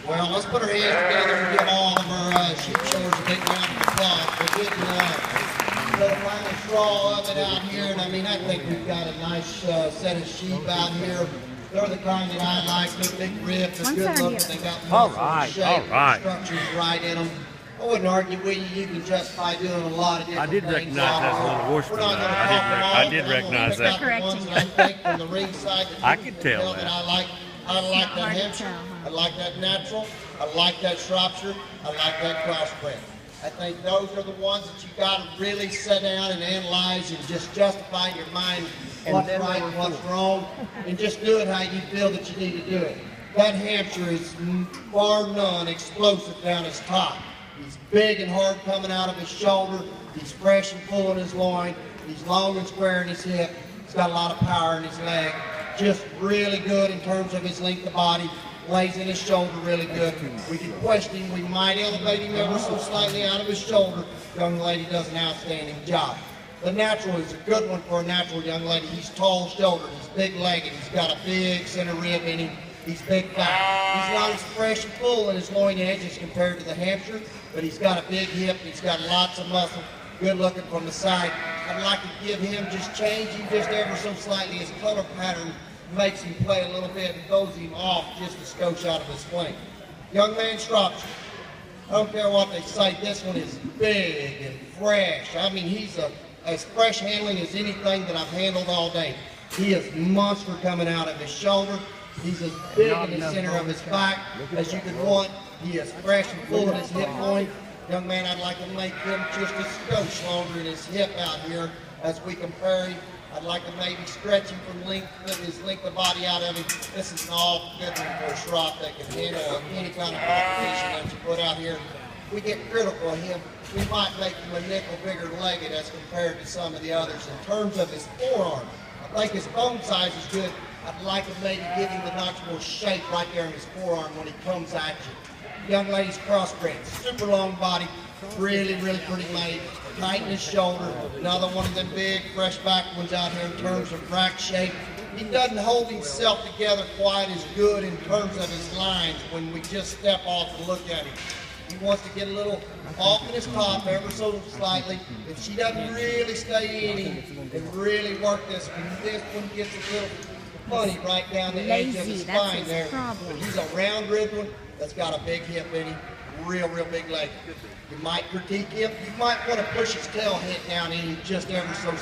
Well, let's put our hands together and give all of our sheep showers a big round of applause. We're getting the final straw of it out here, and I mean, I think we've got a nice set of sheep out here. They're the kind that I like. They're big ribbed, they're good looking, they got muscle shape, structures right in them. I wouldn't argue with you. You can justify doing a lot of different things. I did recognize that's a little horseman. I did recognize that. I could tell that. I like that Hampshire. I like that natural. I like that Shropshire. I like that crossbred. I think those are the ones that you got to really sit down and analyze and just justify in your mind what's right and what's wrong, and just do it how you feel that you need to do it. That Hampshire is bar none explosive down his top. He's big and hard coming out of his shoulder. He's fresh and full in his loin. He's long and square in his hip. He's got a lot of power in his leg. Just really good in terms of his length of body. Lays in his shoulder really good. We can question him. We might elevate him ever so slightly out of his shoulder. Young lady does an outstanding job. The natural is a good one for a natural young lady. He's tall shouldered. He's big legged. He's got a big center rib in him. He's big back. He's not as fresh and full in his loin edges compared to the Hampshire, but he's got a big hip. He's got lots of muscle. Good looking from the side. I'd like to give him change him just ever so slightly. His color pattern makes him play a little bit and throws him off just a skosh out of his flank. Young man Shropshire. I don't care what they say, this one is big and fresh. I mean, he's as fresh handling as anything that I've handled all day. He is monster coming out of his shoulder. He's as big in the center of his back as you could want. He is fresh and full in his hip point. Young man, I'd like to make him just a skosh longer in his hip out here as we compare him. I'd like to maybe stretch him from his length of body out of him. This is an all good one for a Shrop that can handle any kind of competition that you put out here. We get critical of him. We might make him a nickel bigger legged as compared to some of the others. In terms of his forearm, I think his bone size is good. I'd like to maybe give him a notch more shape right there in his forearm when he comes at you. Young lady's crossbred, super long body, really pretty made. Tight in his shoulder. Another one of them big, fresh back ones out here in terms of rack shape. He doesn't hold himself together quite as good in terms of his lines when we just step off and look at him. He wants to get a little off in his top ever so slightly. If she doesn't really stay in him and really work this one gets a little funny right down the edge of his spine there. But he's a round-ribbed one that's got a big hip in him, real big leg. You might critique him. You might want to push his tail head down in him just ever so slightly.